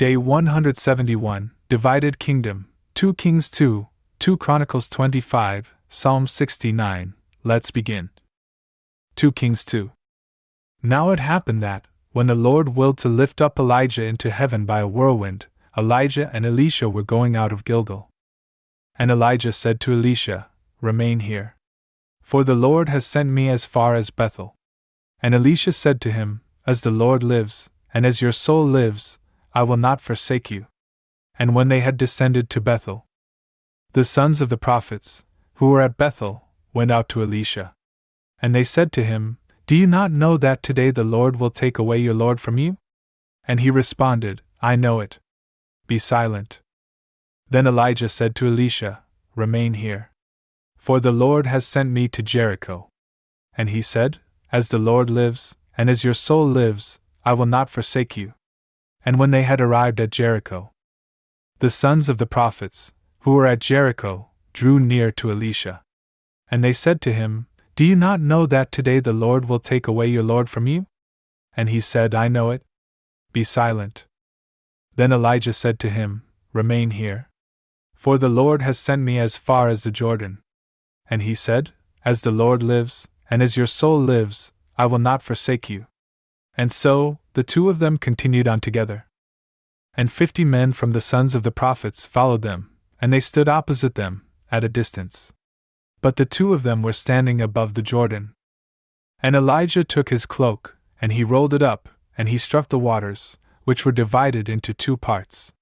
Day 171, Divided Kingdom, 2 Kings 2, 2 Chronicles 25, Psalm 69. Let's begin. 2 Kings 2. Now it happened that, when the Lord willed to lift up Elijah into heaven by a whirlwind, Elijah and Elisha were going out of Gilgal. And Elijah said to Elisha, "Remain here. For the Lord has sent me as far as Bethel." And Elisha said to him, "As the Lord lives, and as your soul lives, I will not forsake you." And when they had descended to Bethel, the sons of the prophets, who were at Bethel, went out to Elisha. And they said to him, "Do you not know that today the Lord will take away your Lord from you?" And he responded, "I know it. Be silent." Then Elijah said to Elisha, "Remain here. For the Lord has sent me to Jericho." And he said, "As the Lord lives, and as your soul lives, I will not forsake you." And when they had arrived at Jericho, the sons of the prophets, who were at Jericho, drew near to Elisha. And they said to him, "Do you not know that today the Lord will take away your Lord from you?" And he said, "I know it. Be silent." Then Elijah said to him, "Remain here. For the Lord has sent me as far as the Jordan." And he said, "As the Lord lives, and as your soul lives, I will not forsake you." And so, the two of them continued on together. And 50 men from the sons of the prophets followed them, and they stood opposite them, at a distance. But the two of them were standing above the Jordan. And Elijah took his cloak, and he rolled it up, and he struck the waters, which were divided into 2 parts.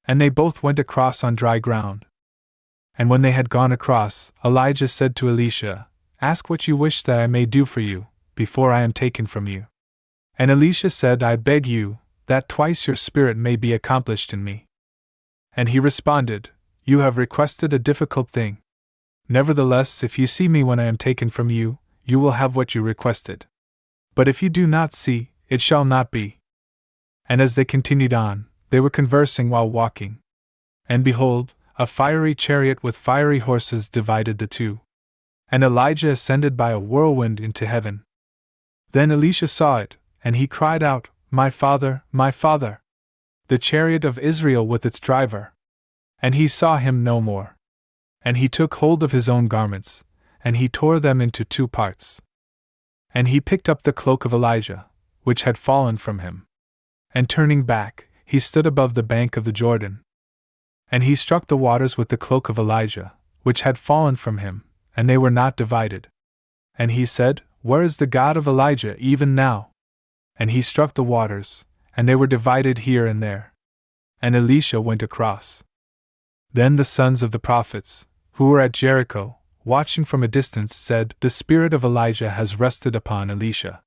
And they both went across on dry ground. And when they had gone across, Elijah said to Elisha, "Ask what you wish that I may do for you, before I am taken from you." And Elisha said, "I beg you, that twice your spirit may be accomplished in me." And he responded, "You have requested a difficult thing. Nevertheless, if you see me when I am taken from you, you will have what you requested. But if you do not see, it shall not be." And as they continued on, they were conversing while walking. And behold, a fiery chariot with fiery horses divided the two. And Elijah ascended by a whirlwind into heaven. Then Elisha saw it, and he cried out, my father, the chariot of Israel with its driver." And he saw him no more. And he took hold of his own garments, and he tore them into 2 parts. And he picked up the cloak of Elijah, which had fallen from him. And turning back, he stood above the bank of the Jordan. And he struck the waters with the cloak of Elijah, which had fallen from him, and they were not divided. And he said, "Where is the God of Elijah even now?" And he struck the waters, and they were divided here and there. And Elisha went across. Then the sons of the prophets, who were at Jericho, watching from a distance, said, "The spirit of Elijah has rested upon Elisha."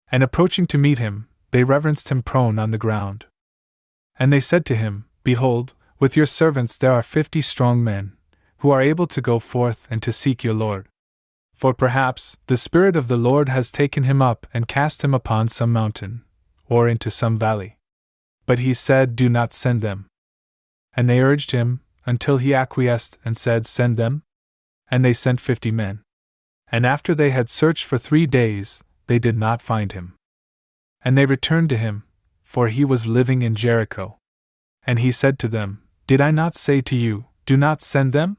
And approaching to meet him, they reverenced him prone on the ground. And they said to him, "Behold, with your servants there are 50 strong men, who are able to go forth and to seek your Lord. For perhaps the Spirit of the Lord has taken him up and cast him upon some mountain, or into some valley." But he said, "Do not send them." And they urged him, until he acquiesced and said, "Send them." And they sent 50 men. And after they had searched for 3 days, they did not find him. And they returned to him, for he was living in Jericho. And he said to them, "Did I not say to you, do not send them?"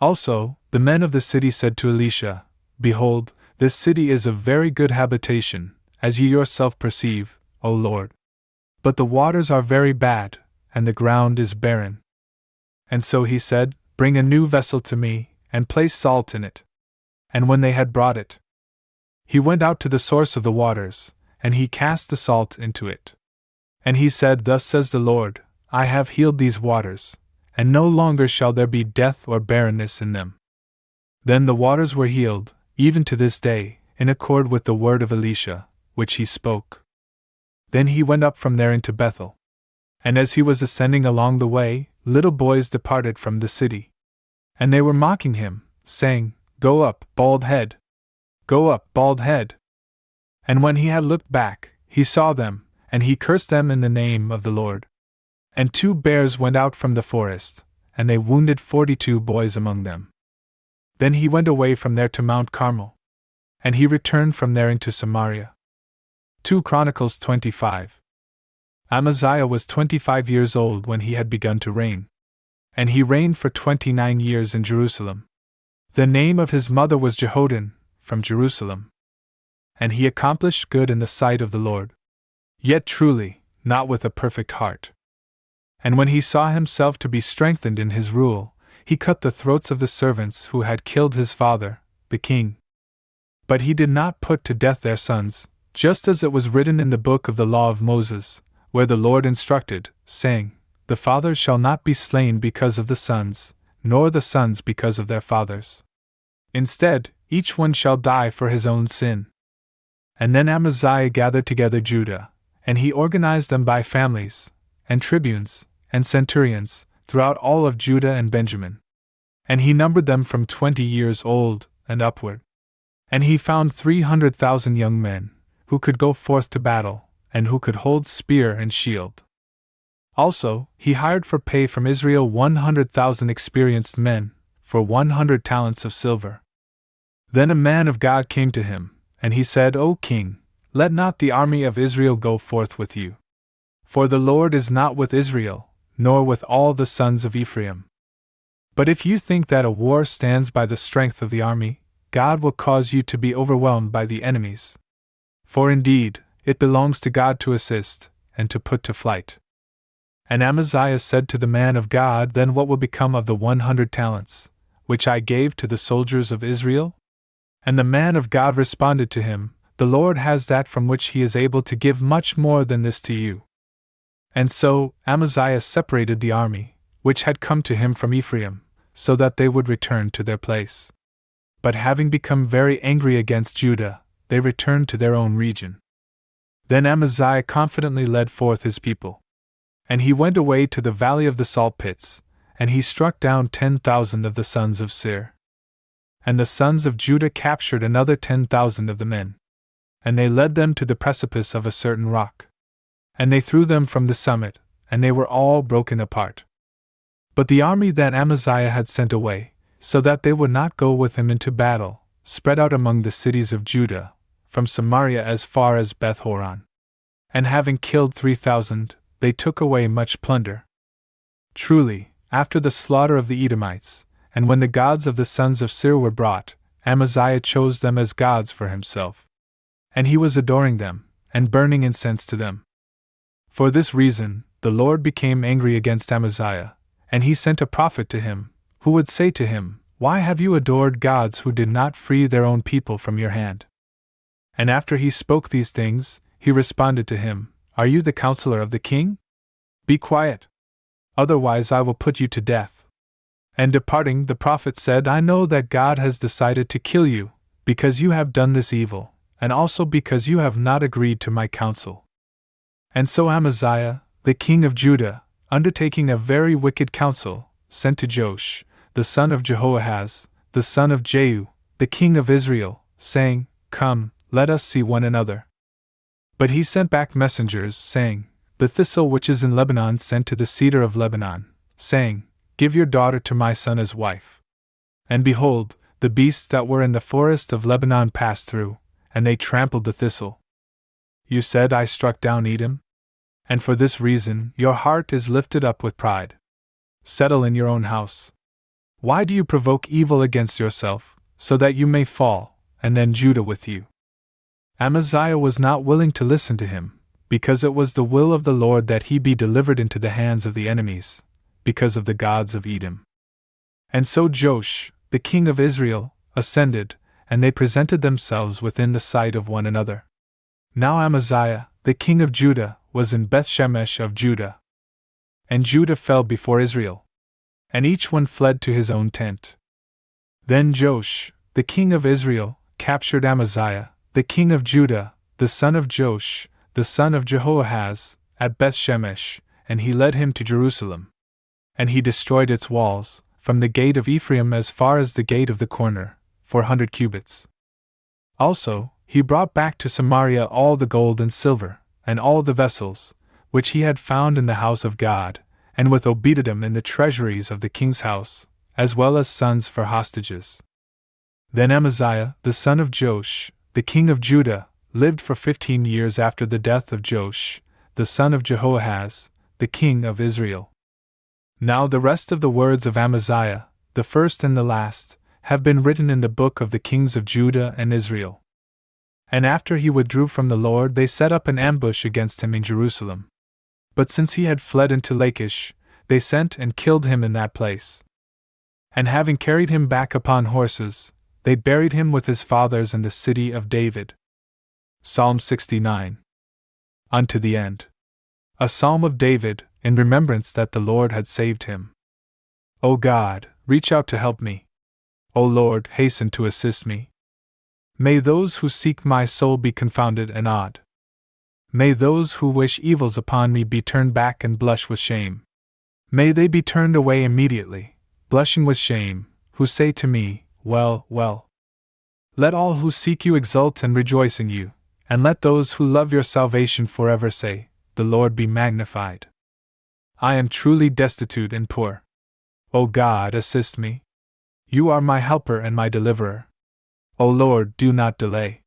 Also, the men of the city said to Elisha, "Behold, this city is a very good habitation, as you yourself perceive, O Lord. But the waters are very bad, and the ground is barren." And so he said, "Bring a new vessel to me, and place salt in it." And when they had brought it, he went out to the source of the waters, and he cast the salt into it. And he said, "Thus says the Lord, I have healed these waters, and no longer shall there be death or barrenness in them." Then the waters were healed, even to this day, in accord with the word of Elisha, which he spoke. Then he went up from there into Bethel. And as he was ascending along the way, little boys departed from the city. And they were mocking him, saying, "Go up, bald head! Go up, bald head!" And when he had looked back, he saw them, and he cursed them in the name of the Lord. And 2 bears went out from the forest, and they wounded 42 boys among them. Then he went away from there to Mount Carmel. And he returned from there into Samaria. 2 Chronicles 25. Amaziah was 25 years old when he had begun to reign. And he reigned for 29 years in Jerusalem. The name of his mother was Jehoaddan, from Jerusalem. And he accomplished good in the sight of the Lord. Yet truly, not with a perfect heart. And when he saw himself to be strengthened in his rule, he cut the throats of the servants who had killed his father, the king. But he did not put to death their sons, just as it was written in the book of the law of Moses, where the Lord instructed, saying, "The fathers shall not be slain because of the sons, nor the sons because of their fathers. Instead, each one shall die for his own sin." And then Amaziah gathered together Judah, and he organized them by families, and tribunes, and centurions, throughout all of Judah and Benjamin. And he numbered them from 20 years old and upward. And he found 300,000 young men, who could go forth to battle, and who could hold spear and shield. Also, he hired for pay from Israel 100,000 experienced men, for 100 talents of silver. Then a man of God came to him, and he said, "O king, let not the army of Israel go forth with you. For the Lord is not with Israel, nor with all the sons of Ephraim. But if you think that a war stands by the strength of the army, God will cause you to be overwhelmed by the enemies. For indeed, it belongs to God to assist, and to put to flight." And Amaziah said to the man of God, "Then what will become of the 100 talents, which I gave to the soldiers of Israel?" And the man of God responded to him, "The Lord has that from which he is able to give much more than this to you." And so, Amaziah separated the army, which had come to him from Ephraim, so that they would return to their place. But having become very angry against Judah, they returned to their own region. Then Amaziah confidently led forth his people. And he went away to the valley of the salt pits, and he struck down 10,000 of the sons of Seir. And the sons of Judah captured another 10,000 of the men. And they led them to the precipice of a certain rock. And they threw them from the summit, and they were all broken apart. But the army that Amaziah had sent away, so that they would not go with him into battle, spread out among the cities of Judah, from Samaria as far as Beth-horon. And having killed 3,000, they took away much plunder. Truly, after the slaughter of the Edomites, and when the gods of the sons of Seir were brought, Amaziah chose them as gods for himself. And he was adoring them, and burning incense to them. For this reason, the Lord became angry against Amaziah, and he sent a prophet to him, who would say to him, "Why have you adored gods who did not free their own people from your hand?" And after he spoke these things, he responded to him, "Are you the counselor of the king? Be quiet. Otherwise I will put you to death." And departing, the prophet said, "I know that God has decided to kill you, because you have done this evil, and also because you have not agreed to my counsel." And so Amaziah, the king of Judah, undertaking a very wicked counsel, sent to Joash, the son of Jehoahaz, the son of Jehu, the king of Israel, saying, "Come, let us see one another." But he sent back messengers, saying, "The thistle which is in Lebanon sent to the cedar of Lebanon, saying, Give your daughter to my son as wife." And behold, the beasts that were in the forest of Lebanon passed through, and they trampled the thistle. You said, "I struck down Edom"? And for this reason your heart is lifted up with pride. Settle in your own house. Why do you provoke evil against yourself, so that you may fall, and then Judah with you? Amaziah was not willing to listen to him, because it was the will of the Lord that he be delivered into the hands of the enemies, because of the gods of Edom. And so Joash, the king of Israel, ascended, and they presented themselves within the sight of one another. Now Amaziah, the king of Judah, was in Beth-shemesh of Judah. And Judah fell before Israel. And each one fled to his own tent. Then Joash, the king of Israel, captured Amaziah, the king of Judah, the son of Joash, the son of Jehoahaz, at Beth-shemesh, and he led him to Jerusalem. And he destroyed its walls, from the gate of Ephraim as far as the gate of the corner, 400 cubits. Also, he brought back to Samaria all the gold and silver, and all the vessels, which he had found in the house of God, and with Obed-edom in the treasuries of the king's house, as well as sons for hostages. Then Amaziah, the son of Joash, the king of Judah, lived for 15 years after the death of Joash, the son of Jehoahaz, the king of Israel. Now the rest of the words of Amaziah, the first and the last, have been written in the book of the kings of Judah and Israel. And after he withdrew from the Lord, they set up an ambush against him in Jerusalem. But since he had fled into Lachish, they sent and killed him in that place. And having carried him back upon horses, they buried him with his fathers in the city of David. Psalm 69. Unto the end. A psalm of David, in remembrance that the Lord had saved him. O God, reach out to help me. O Lord, hasten to assist me. May those who seek my soul be confounded and awed. May those who wish evils upon me be turned back and blush with shame. May they be turned away immediately, blushing with shame, who say to me, Well, well. Let all who seek you exult and rejoice in you, and let those who love your salvation forever say, The Lord be magnified. I am truly destitute and poor. O God, assist me. You are my helper and my deliverer. O Lord, do not delay.